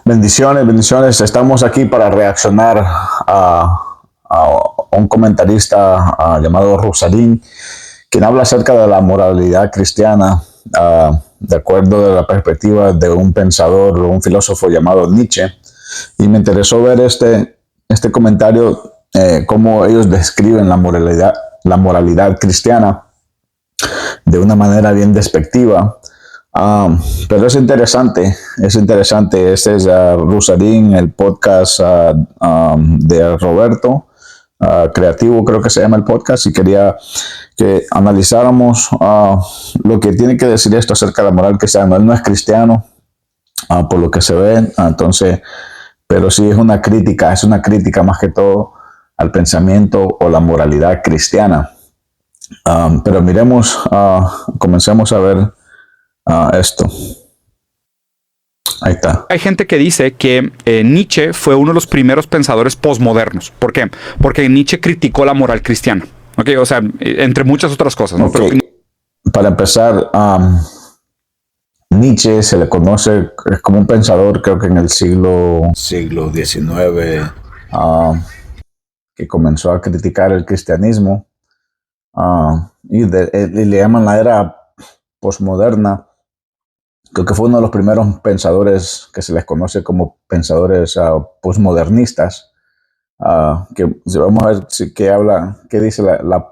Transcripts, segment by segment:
Bendiciones, bendiciones. Estamos aquí para reaccionar a un comentarista llamado Rusalín, quien habla acerca de la moralidad cristiana, de acuerdo a la perspectiva de un pensador o un filósofo llamado Nietzsche. Y me interesó ver este comentario, cómo ellos describen la moralidad cristiana de una manera bien despectiva. Pero es interesante. Este es Rusalín, el podcast de Roberto, Creativo creo que se llama el podcast, y quería que analizáramos lo que tiene que decir esto acerca de la moral cristiana. Él no es cristiano, por lo que se ve, entonces, pero sí es una crítica más que todo al pensamiento o la moralidad cristiana. Pero miremos, comencemos a ver esto. Ahí está. Hay gente que dice que Nietzsche fue uno de los primeros pensadores posmodernos. ¿Por qué? Porque Nietzsche criticó la moral cristiana. ¿Okay? O sea, entre muchas otras cosas, ¿no? Okay. Pero, para empezar, Nietzsche se le conoce como un pensador, creo que en el siglo XIX, que comenzó a criticar el cristianismo, y le llaman la era posmoderna. Creo que fue uno de los primeros pensadores que se les conoce como pensadores posmodernistas. Que vamos a ver qué dice la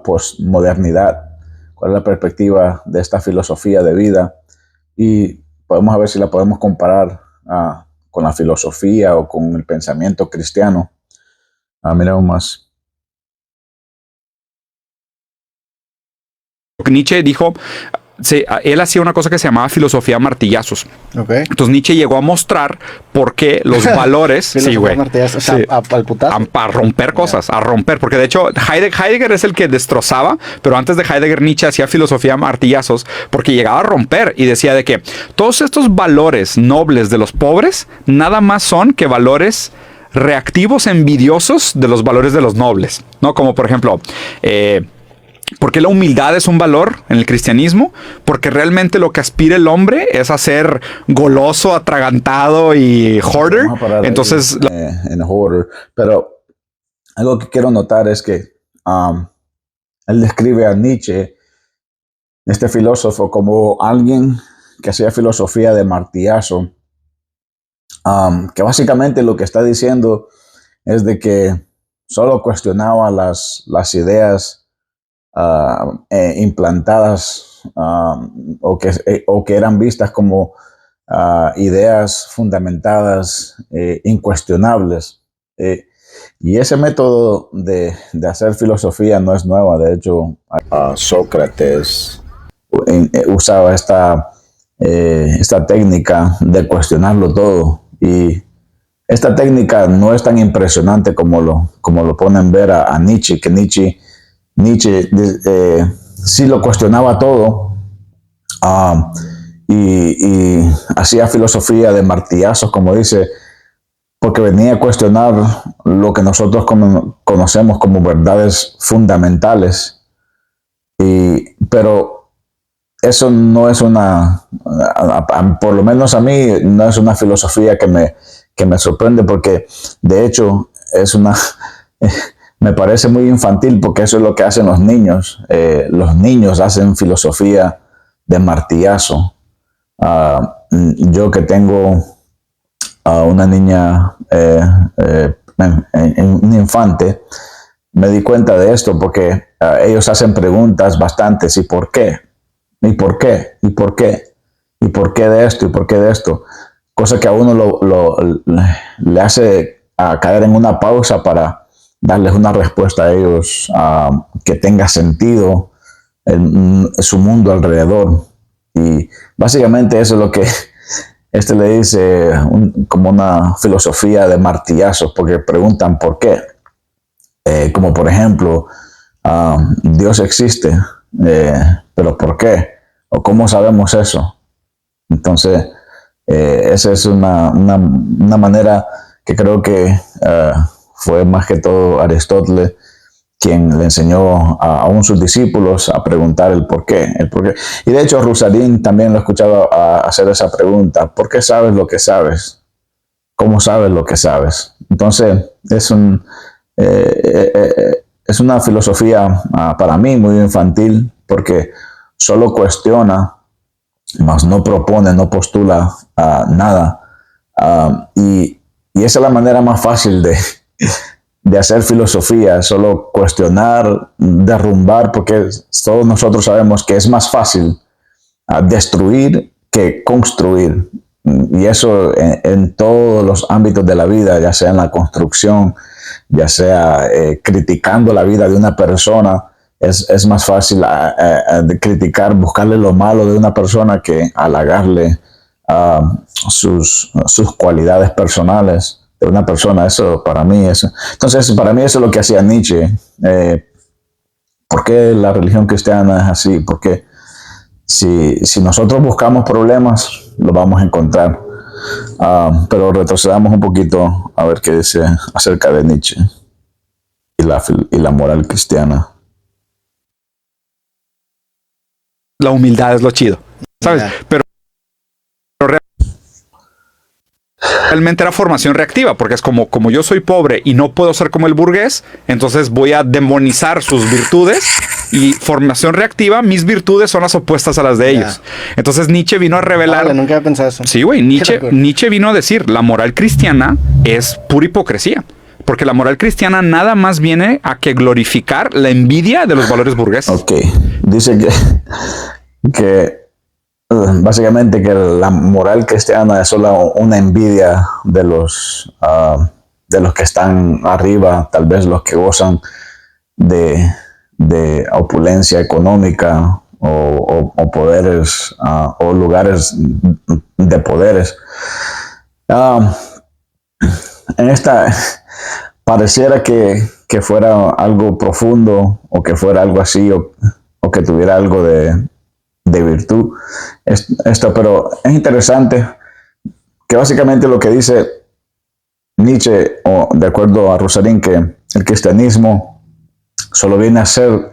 posmodernidad, cuál es la perspectiva de esta filosofía de vida, y podemos ver si la podemos comparar con la filosofía o con el pensamiento cristiano. Miremos más. Nietzsche dijo, él hacía una cosa que se llamaba filosofía a martillazos. Okay. Entonces Nietzsche llegó a mostrar por qué los valores... sí, güey. O sea, al putazo. A romper cosas, a romper. Porque de hecho Heidegger es el que destrozaba, pero antes de Heidegger Nietzsche hacía filosofía a martillazos porque llegaba a romper y decía de que todos estos valores nobles de los pobres nada más son que valores reactivos envidiosos de los valores de los nobles, ¿no? Como por ejemplo... ¿por qué la humildad es un valor en el cristianismo? Porque realmente lo que aspira el hombre es a ser goloso, atragantado y hoarder. Entonces, en hoarder. Pero algo que quiero notar es que él describe a Nietzsche, este filósofo, como alguien que hacía filosofía de martillazo, que básicamente lo que está diciendo es de que solo cuestionaba las ideas implantadas o que eran vistas como ideas fundamentadas, incuestionables. Y ese método de hacer filosofía no es nueva. De hecho, Sócrates usaba esta técnica de cuestionarlo todo. Y esta técnica no es tan impresionante como lo ponen ver a Nietzsche, que Nietzsche sí lo cuestionaba todo, y hacía filosofía de martillazos, como dice, porque venía a cuestionar lo que nosotros conocemos como verdades fundamentales. Pero eso no es por lo menos a mí, no es una filosofía que me sorprende, porque de hecho es me parece muy infantil, porque eso es lo que hacen los niños. Los niños hacen filosofía de martillazo. Yo que tengo una niña, un infante, me di cuenta de esto, porque ellos hacen preguntas bastantes. ¿Y por qué? ¿Y por qué? ¿Y por qué? ¿Y por qué de esto? ¿Y por qué de esto? Cosa que a uno le hace caer en una pausa para darles una respuesta a ellos que tenga sentido en su mundo alrededor. Y básicamente eso es lo que le dice como una filosofía de martillazos, porque preguntan por qué. Como por ejemplo, Dios existe, pero ¿por qué? ¿O cómo sabemos eso? Entonces, esa es una manera que creo que fue más que todo Aristóteles quien le enseñó aún sus discípulos a preguntar el por qué. Y de hecho, Rusarín también lo he escuchado hacer esa pregunta: ¿por qué sabes lo que sabes? ¿Cómo sabes lo que sabes? Entonces, es una filosofía para mí muy infantil, porque solo cuestiona, mas no propone, no postula nada. Y esa es la manera más fácil de hacer filosofía, solo cuestionar, derrumbar, porque todos nosotros sabemos que es más fácil destruir que construir. Y eso en todos los ámbitos de la vida, ya sea en la construcción, ya sea criticando la vida de una persona. Es más fácil de criticar, buscarle lo malo de una persona que halagarle sus cualidades personales de una persona. Eso para mí entonces para mí eso es lo que hacía Nietzsche. ¿Por qué la religión cristiana es así? Porque si nosotros buscamos problemas, los vamos a encontrar. Pero retrocedamos un poquito a ver qué dice acerca de Nietzsche y la moral cristiana. La humildad es lo chido, ¿sabes? Yeah. Pero realmente era formación reactiva, porque es como yo soy pobre y no puedo ser como el burgués, entonces voy a demonizar sus virtudes. Y formación reactiva, mis virtudes son las opuestas a las de ellos. Entonces Nietzsche vino a revelar... Vale, nunca había pensado eso. Sí, güey. Nietzsche vino a decir, la moral cristiana es pura hipocresía. Porque la moral cristiana nada más viene a que glorificar la envidia de los valores burgueses. Ok. Dice que básicamente que la moral cristiana es solo una envidia de los que están arriba, tal vez los que gozan de opulencia económica o poderes o lugares de poderes. En esta pareciera que fuera algo profundo, o que fuera algo así, o que tuviera algo de virtud esto, pero es interesante que básicamente lo que dice Nietzsche, o de acuerdo a Rusarín, que el cristianismo solo viene a ser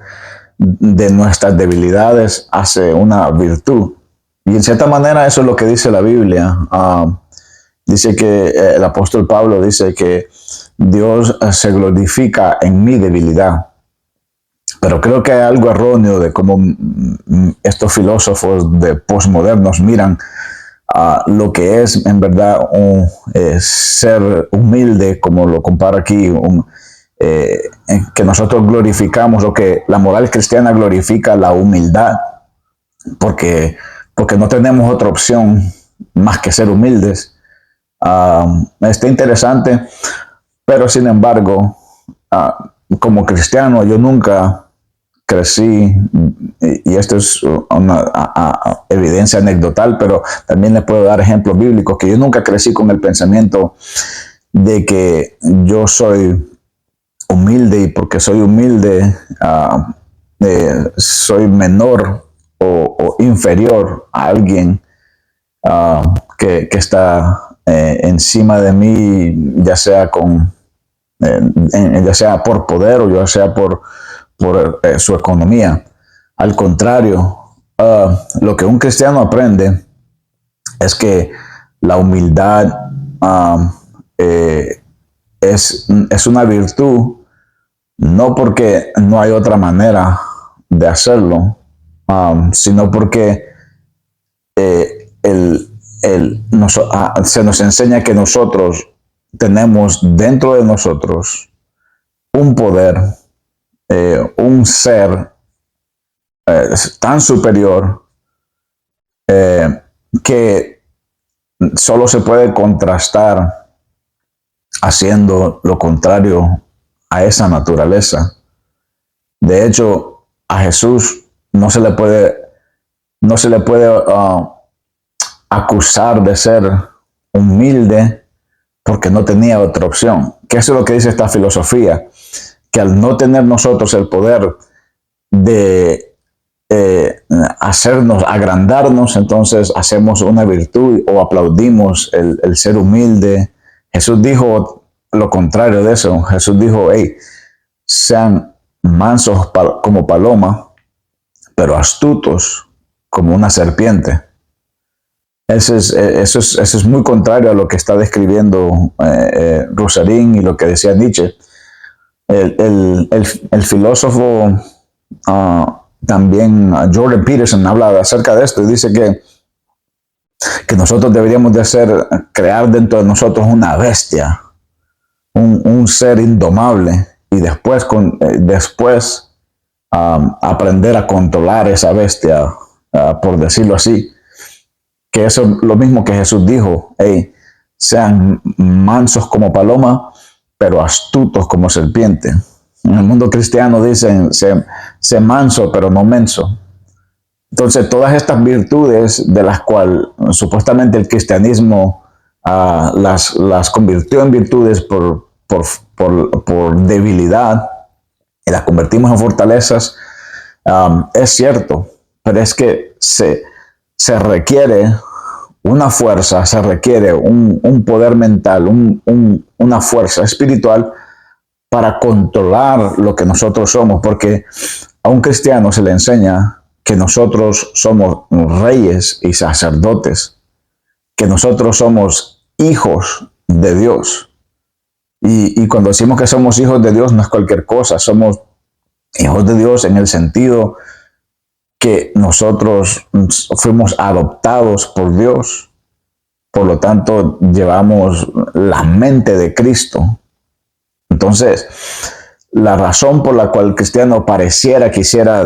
de nuestras debilidades, hace una virtud. Y en cierta manera eso es lo que dice la Biblia. Dice que el apóstol Pablo dice que Dios se glorifica en mi debilidad. Pero creo que hay algo erróneo de cómo estos filósofos de posmodernos miran lo que es en verdad ser humilde, como lo compara aquí, que nosotros glorificamos, o que la moral cristiana glorifica la humildad, porque no tenemos otra opción más que ser humildes. Está interesante, pero sin embargo, como cristiano yo nunca crecí, y esto es una evidencia anecdotal, pero también les puedo dar ejemplos bíblicos, que yo nunca crecí con el pensamiento de que yo soy humilde, y porque soy humilde soy menor o inferior a alguien que está encima de mí, ya sea por poder, o ya sea por su economía. Al contrario, lo que un cristiano aprende es que la humildad es una virtud, no porque no hay otra manera de hacerlo, sino porque se nos enseña que nosotros tenemos dentro de nosotros un poder, un ser tan superior que solo se puede contrastar haciendo lo contrario a esa naturaleza. De hecho, a Jesús no se le puede acusar de ser humilde, porque no tenía otra opción. Que eso es lo que dice esta filosofía, que al no tener nosotros el poder de hacernos, agrandarnos, entonces hacemos una virtud o aplaudimos el ser humilde. Jesús dijo lo contrario de eso. Jesús dijo, hey, sean mansos como paloma, pero astutos como una serpiente. Eso es muy contrario a lo que está describiendo Rosalind y lo que decía Nietzsche. El filósofo también Jordan Peterson habla acerca de esto y dice que nosotros deberíamos de crear dentro de nosotros una bestia, un ser indomable, y después aprender a controlar esa bestia, por decirlo así. Que eso es lo mismo que Jesús dijo: hey, sean mansos como paloma, pero astutos como serpiente. En el mundo cristiano dicen: sé manso, pero no menso. Entonces, todas estas virtudes de las cuales supuestamente el cristianismo las convirtió en virtudes por debilidad, y las convertimos en fortalezas, es cierto, pero es que se requiere una fuerza, se requiere un poder mental, una fuerza espiritual para controlar lo que nosotros somos, porque a un cristiano se le enseña que nosotros somos reyes y sacerdotes, que nosotros somos hijos de Dios. Y cuando decimos que somos hijos de Dios, no es cualquier cosa, somos hijos de Dios en el sentido que nosotros fuimos adoptados por Dios. Por lo tanto, llevamos la mente de Cristo. Entonces, la razón por la cual el cristiano pareciera que hiciera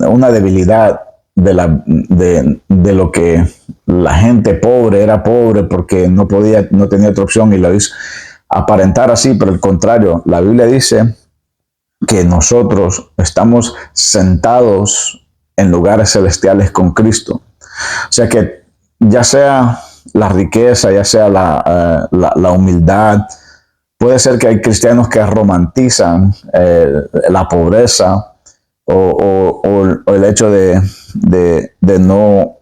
una debilidad de lo que la gente pobre era pobre porque no tenía otra opción y lo hizo aparentar así, pero al contrario, la Biblia dice que nosotros estamos sentados en lugares celestiales con Cristo. O sea que ya sea la riqueza, ya sea la humildad, puede ser que hay cristianos que romantizan la pobreza o el hecho de no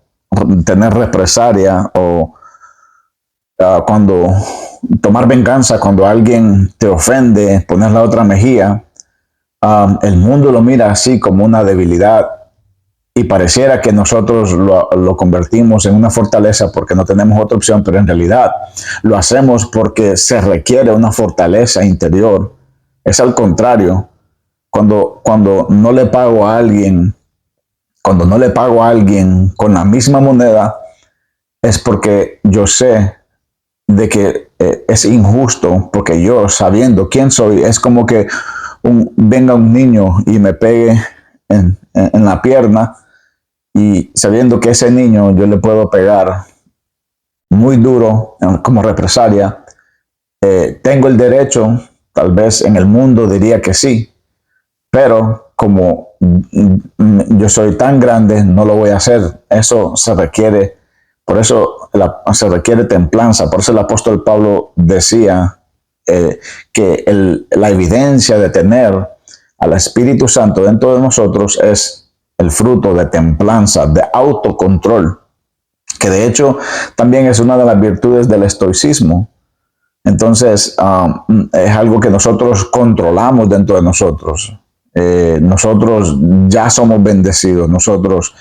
tener represalia o cuando tomar venganza cuando alguien te ofende, poner la otra mejilla. El mundo lo mira así como una debilidad y pareciera que nosotros lo convertimos en una fortaleza porque no tenemos otra opción, pero en realidad lo hacemos porque se requiere una fortaleza interior. Es al contrario. Cuando no le pago a alguien con la misma moneda, es porque yo sé de que es injusto, porque yo, sabiendo quién soy, es como que venga un niño y me pegue en la pierna, y sabiendo que ese niño yo le puedo pegar muy duro como represalia, tengo el derecho, tal vez en el mundo diría que sí, pero como yo soy tan grande, no lo voy a hacer. Eso se requiere, por eso se requiere templanza. Por eso el apóstol Pablo decía que la evidencia de tener al Espíritu Santo dentro de nosotros es el fruto de templanza, de autocontrol, que de hecho también es una de las virtudes del estoicismo. Entonces, es algo que nosotros controlamos dentro de nosotros. Nosotros ya somos bendecidos, nosotros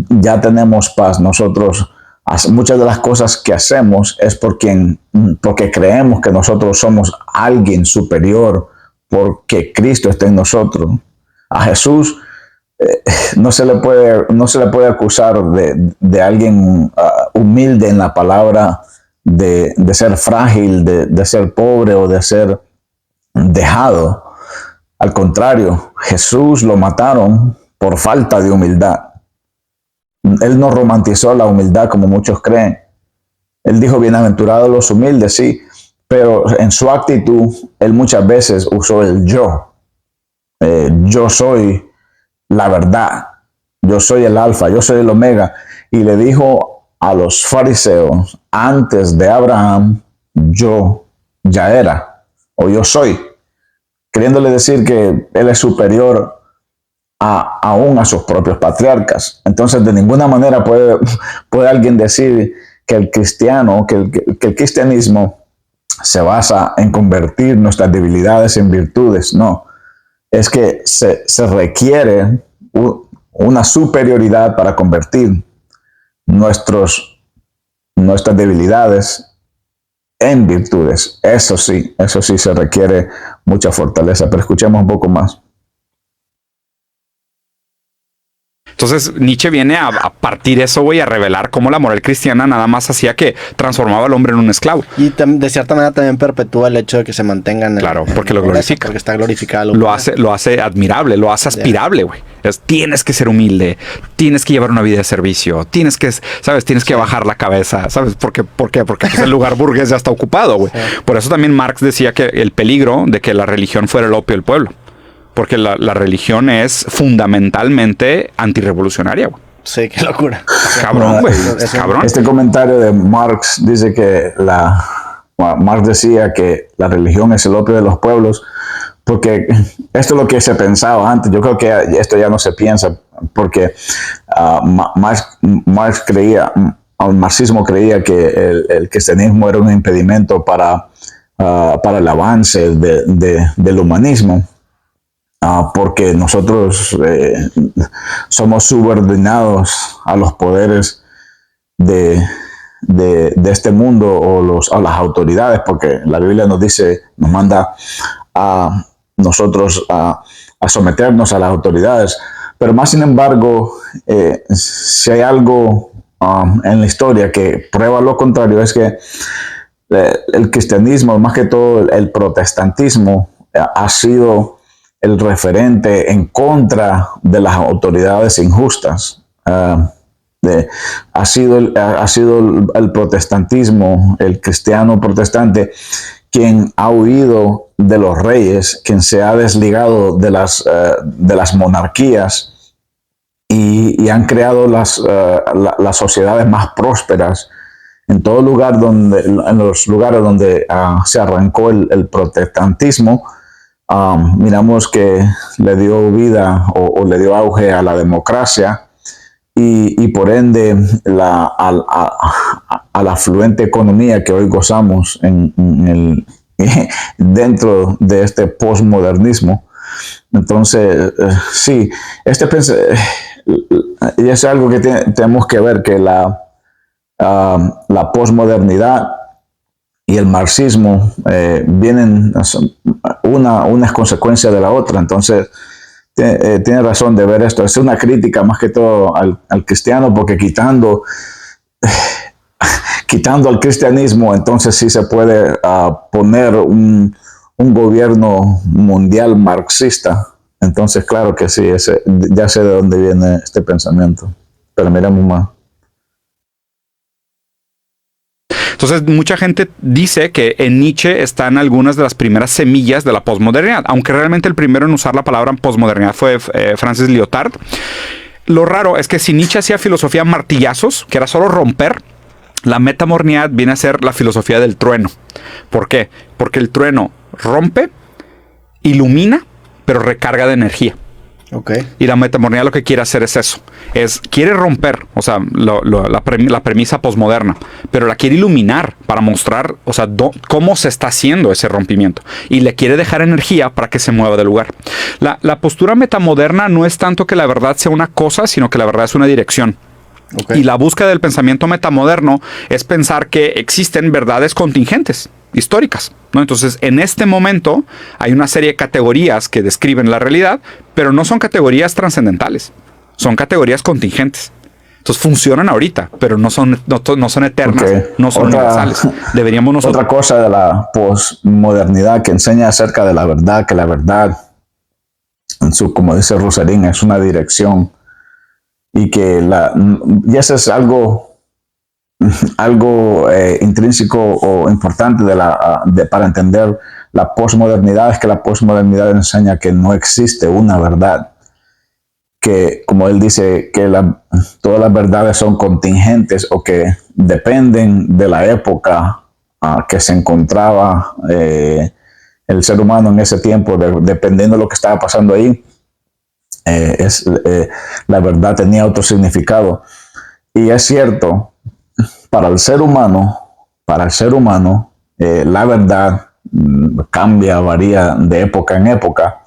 ya tenemos paz, nosotros muchas de las cosas que hacemos es porque creemos que nosotros somos alguien superior, porque Cristo está en nosotros. A Jesús no se le puede acusar de alguien humilde en la palabra, de ser frágil, de ser pobre o de ser dejado. Al contrario, Jesús lo mataron por falta de humildad. Él no romantizó la humildad como muchos creen. Él dijo: bienaventurados los humildes, sí, pero en su actitud, él muchas veces usó el yo. Yo soy la verdad, yo soy el alfa, yo soy el omega. Y le dijo a los fariseos: antes de Abraham, yo ya era, o yo soy. Queriéndole decir que él es superior aún a sus propios patriarcas. Entonces, de ninguna manera puede alguien decir que el cristianismo se basa en convertir nuestras debilidades en virtudes. No. es que se requiere una superioridad para convertir nuestras debilidades en virtudes. Eso sí se requiere mucha fortaleza. Pero escuchemos un poco más. Entonces Nietzsche viene a partir eso, güey, a revelar cómo la moral cristiana nada más hacía que transformaba al hombre en un esclavo. Y de cierta manera también perpetúa el hecho de que se mantengan. Claro, porque lo glorifica. Porque está glorificado. Lo hace admirable, lo hace aspirable, güey. Tienes que ser humilde, tienes que llevar una vida de servicio, tienes que bajar la cabeza, ¿sabes? ¿Por qué? Porque pues, el lugar burgués ya está ocupado, güey. Sí. Por eso también Marx decía que el peligro de que la religión fuera el opio del pueblo. Porque la religión es fundamentalmente antirrevolucionaria, güey. Sí, qué locura. Cabrón, güey. Cabrón. Este comentario de Marx dice que Marx decía que la religión es el opio de los pueblos, porque esto es lo que se pensaba antes. Yo creo que esto ya no se piensa, porque Marx creía, el marxismo creía que el cristianismo era un impedimento para el avance del humanismo. Porque nosotros somos subordinados a los poderes de este mundo o a las autoridades, porque la Biblia nos manda a nosotros a someternos a las autoridades. Pero más sin embargo, si hay algo en la historia que prueba lo contrario, es que el cristianismo, más que todo el protestantismo, ha sido el referente en contra de las autoridades injustas. Ha sido el protestantismo, el cristiano protestante, quien ha huido de los reyes, quien se ha desligado de las monarquías y han creado las sociedades más prósperas en todo lugar en los lugares donde se arrancó el protestantismo. Miramos que le dio vida o le dio auge a la democracia y por ende a la fluente economía que hoy gozamos dentro de este posmodernismo. Entonces, sí, y es algo que tenemos que ver, que la posmodernidad y el marxismo vienen, una es consecuencia de la otra. Entonces, tiene razón de ver esto. Es una crítica más que todo al cristiano, porque quitando al cristianismo, entonces sí se puede poner un gobierno mundial marxista. Entonces, claro que sí, ya sé de dónde viene este pensamiento. Pero miremos más. Entonces, mucha gente dice que en Nietzsche están algunas de las primeras semillas de la posmodernidad, aunque realmente el primero en usar la palabra posmodernidad fue Francis Lyotard. Lo raro es que si Nietzsche hacía filosofía martillazos, que era solo romper, la metamodernidad viene a ser la filosofía del trueno. ¿Por qué? Porque el trueno rompe, ilumina, pero recarga de energía. Okay. Y la metamodernidad lo que quiere hacer es eso. Quiere romper, o sea, la premisa posmoderna, pero la quiere iluminar para mostrar, o sea, cómo se está haciendo ese rompimiento. Y le quiere dejar energía para que se mueva del lugar. La postura metamoderna no es tanto que la verdad sea una cosa, sino que la verdad es una dirección. Okay. Y la búsqueda del pensamiento metamoderno es pensar que existen verdades contingentes, históricas, ¿no? Entonces, en este momento hay una serie de categorías que describen la realidad, pero no son categorías trascendentales, son categorías contingentes. Entonces, funcionan ahorita, pero no son eternas, okay. No son universales. Deberíamos nosotros... Otra cosa de la posmodernidad que enseña acerca de la verdad, que la verdad, como dice Rosalind, es una dirección, y que y eso es algo intrínseco o importante para entender la posmodernidad, es que la posmodernidad enseña que no existe una verdad, que, como él dice, que todas las verdades son contingentes o que dependen de la época que se encontraba el ser humano en ese tiempo, dependiendo de lo que estaba pasando ahí. La verdad tenía otro significado, y es cierto, para el ser humano la verdad cambia, varía de época en época.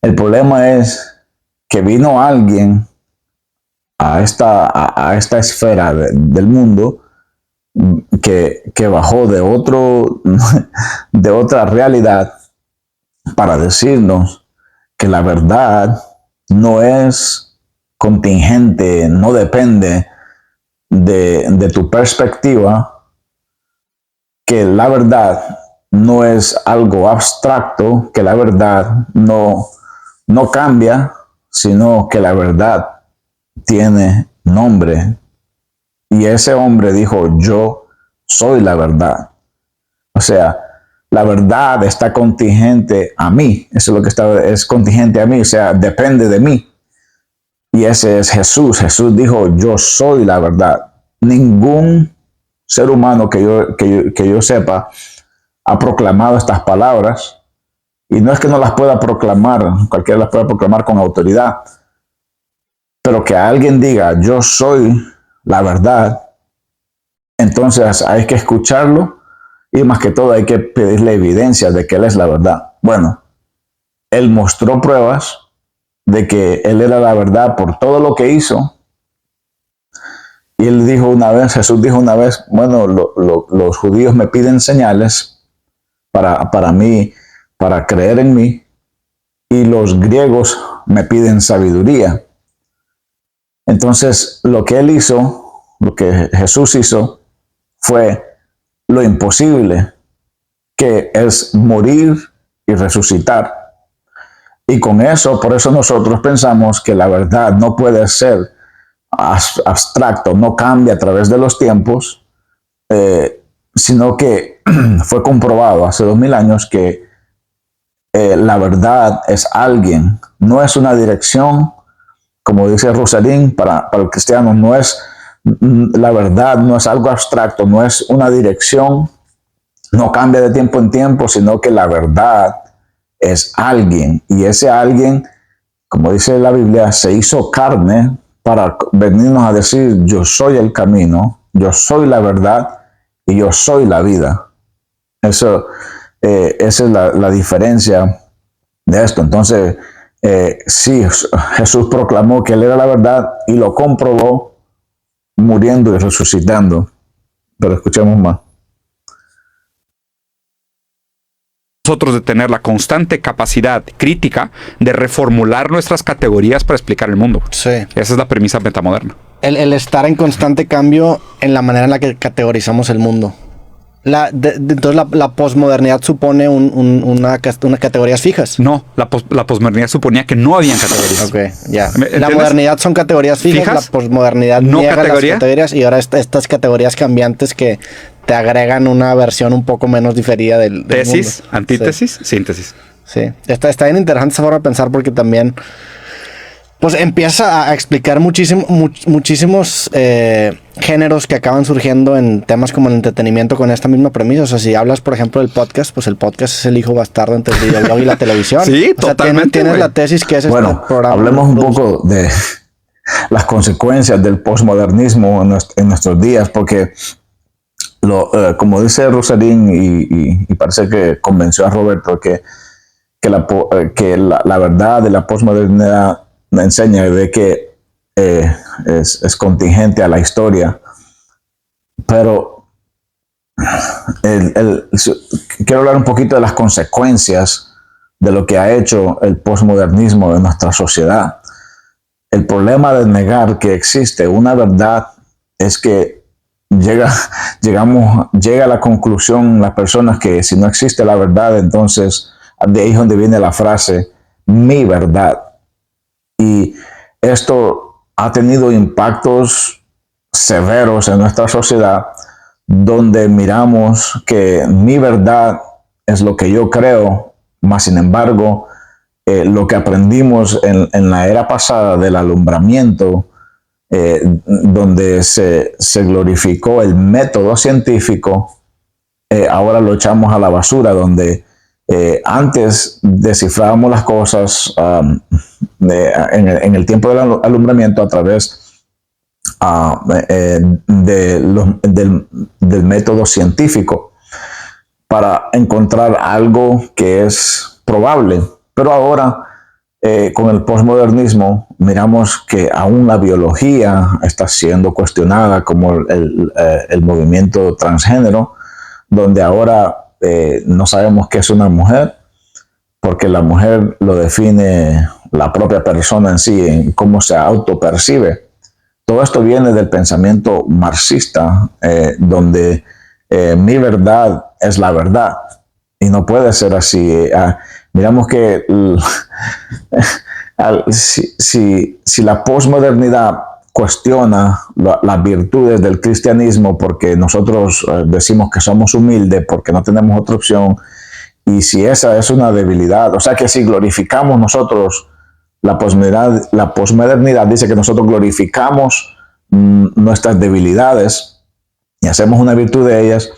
El problema es que vino alguien a esta esfera del mundo que bajó de otra realidad para decirnos que la verdad no es contingente, no depende de tu perspectiva, que la verdad no es algo abstracto, que la verdad no cambia, sino que la verdad tiene nombre. Y ese hombre dijo, yo soy la verdad. O sea, la verdad está contingente a mí. Eso es lo que es contingente a mí, o sea, depende de mí. Y ese es Jesús. Jesús dijo, yo soy la verdad. Ningún ser humano que yo sepa ha proclamado estas palabras. Y no es que no las pueda proclamar, cualquiera las pueda proclamar con autoridad. Pero que alguien diga, yo soy la verdad, entonces hay que escucharlo y más que todo hay que pedirle evidencia de que Él es la verdad. Bueno, Él mostró pruebas de que Él era la verdad por todo lo que hizo. Y Él dijo una vez, Jesús dijo una vez, bueno, los judíos me piden señales para mí, para creer en mí, y los griegos me piden sabiduría. Entonces, lo que Él hizo, lo que Jesús hizo, fue lo imposible, que es morir y resucitar. Y con eso, por eso nosotros pensamos que la verdad no puede ser abstracto, no cambia a través de los tiempos, sino que fue comprobado hace 2000 años que la verdad es alguien, no es una dirección, como dice Rosalind, para el cristiano, no es la verdad, no es algo abstracto, no es una dirección, no cambia de tiempo en tiempo, sino que la verdad es alguien. Y ese alguien, como dice la Biblia, se hizo carne para venirnos a decir, yo soy el camino, yo soy la verdad y yo soy la vida. Esa es la diferencia de esto. Entonces, sí, Jesús proclamó que Él era la verdad y lo comprobó muriendo y resucitando. Pero escuchemos más. Nosotros de tener la constante capacidad crítica de reformular nuestras categorías para explicar el mundo. Sí. Esa es la premisa metamoderna. El estar en constante cambio en la manera en la que categorizamos el mundo. Entonces la posmodernidad supone una categorías fijas. No, la posmodernidad suponía que no habían categorías. Ok, ya. ¿Entiendes? La modernidad son categorías fijas, la posmodernidad no niega categoría. las categorías y ahora estas categorías cambiantes que te agregan una versión un poco menos diferida del Tesis, mundo. antítesis, síntesis. Sí. Está bien interesante esa forma de pensar porque también pues empieza a explicar muchísimos géneros que acaban surgiendo en temas como el entretenimiento con esta misma premisa. O sea, si hablas, por ejemplo, del podcast, pues el podcast es el hijo bastardo entre el videoblog y la televisión. Sí, o sea, totalmente. Tienes la tesis que es Bueno, este programa. hablemos un poco de las consecuencias del posmodernismo en nuestros días, porque como dice Rosalind y parece que convenció a Roberto que la verdad de la posmodernidad me enseña de que es contingente a la historia, pero quiero hablar un poquito de las consecuencias de lo que ha hecho el posmodernismo en nuestra sociedad. El problema de negar que existe una verdad es que llega a la conclusión las personas que si no existe la verdad, entonces de ahí es donde viene la frase mi verdad. Y esto ha tenido impactos severos en nuestra sociedad, donde miramos que mi verdad es lo que yo creo, mas sin embargo, lo que aprendimos en la era pasada del alumbramiento, donde se glorificó el método científico, ahora lo echamos a la basura, donde antes descifrábamos las cosas en el tiempo del alumbramiento a través del método científico para encontrar algo que es probable. Pero ahora con el posmodernismo miramos que aún la biología está siendo cuestionada, como el movimiento transgénero, donde ahora no sabemos qué es una mujer, porque la mujer lo define la propia persona en sí, en cómo se autopercibe. Todo esto viene del pensamiento marxista, donde mi verdad es la verdad, y no puede ser así. Miramos que si la posmodernidad cuestiona las virtudes del cristianismo, porque nosotros decimos que somos humildes, porque no tenemos otra opción, y si esa es una debilidad, o sea que si glorificamos nosotros la posmodernidad dice que nosotros glorificamos nuestras debilidades y hacemos una virtud de ellas,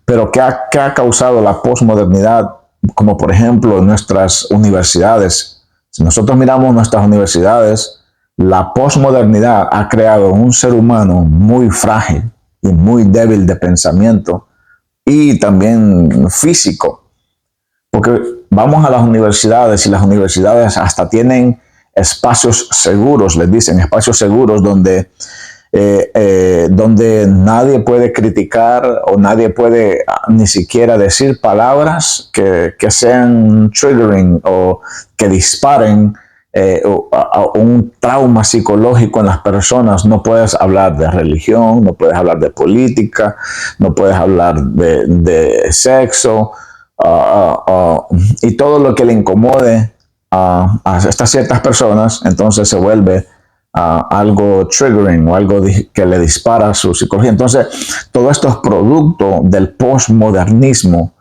pero ¿qué ha causado la posmodernidad? Como por ejemplo nuestras universidades. Si nosotros miramos nuestras universidades, la posmodernidad ha creado un ser humano muy frágil y muy débil de pensamiento y también físico. Porque vamos a las universidades y las universidades hasta tienen espacios seguros, les dicen, espacios seguros donde nadie puede criticar o nadie puede ni siquiera decir palabras que sean triggering o que disparen un trauma psicológico en las personas. No puedes hablar de religión, no puedes hablar de política, no puedes hablar de sexo, y todo lo que le incomode a estas ciertas personas, entonces se vuelve algo triggering o algo que le dispara a su psicología. Entonces, todo esto es producto del postmodernismo,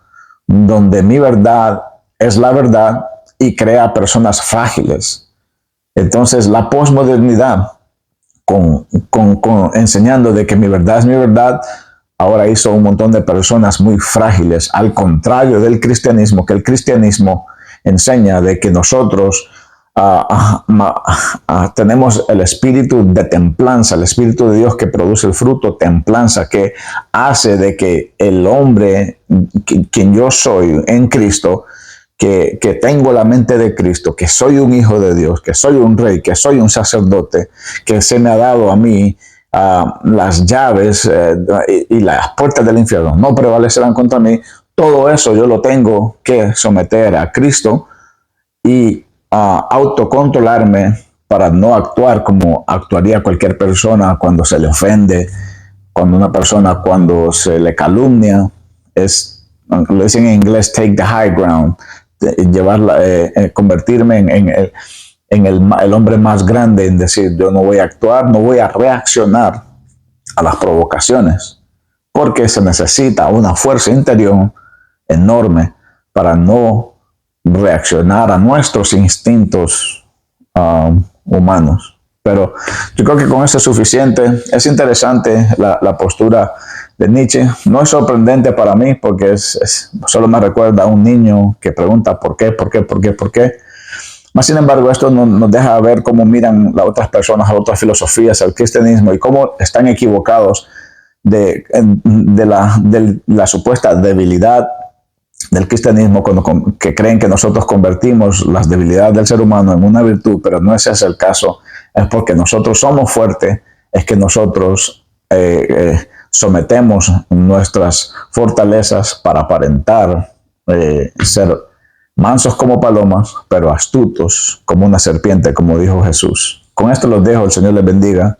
donde mi verdad es la verdad y crea personas frágiles. Entonces, la postmodernidad, con enseñando de que mi verdad es mi verdad, ahora hizo un montón de personas muy frágiles, al contrario del cristianismo, que el cristianismo enseña de que nosotros tenemos el espíritu de templanza, el espíritu de Dios que produce el fruto, templanza, que hace de que el hombre, quien yo soy en Cristo, que tengo la mente de Cristo, que soy un hijo de Dios, que soy un rey, que soy un sacerdote, que se me ha dado a mí las llaves y las puertas del infierno no prevalecerán contra mí. Todo eso yo lo tengo que someter a Cristo y autocontrolarme para no actuar como actuaría cualquier persona cuando se le ofende, cuando se le calumnia. Lo dicen en inglés, take the high ground, convertirme en el hombre más grande, en decir, yo no voy a actuar, no voy a reaccionar a las provocaciones, porque se necesita una fuerza interior enorme para no reaccionar a nuestros instintos humanos. Pero yo creo que con eso es suficiente. Es interesante la postura de Nietzsche. No es sorprendente para mí, porque solo me recuerda a un niño que pregunta ¿por qué? Más sin embargo, esto nos deja ver cómo miran las otras personas, a otras filosofías, al cristianismo, y cómo están equivocados de la supuesta debilidad del cristianismo, que creen que nosotros convertimos las debilidades del ser humano en una virtud, pero no ese es el caso. Es porque nosotros somos fuertes, es que nosotros sometemos nuestras fortalezas para aparentar ser mansos como palomas, pero astutos como una serpiente, como dijo Jesús. Con esto los dejo, el Señor les bendiga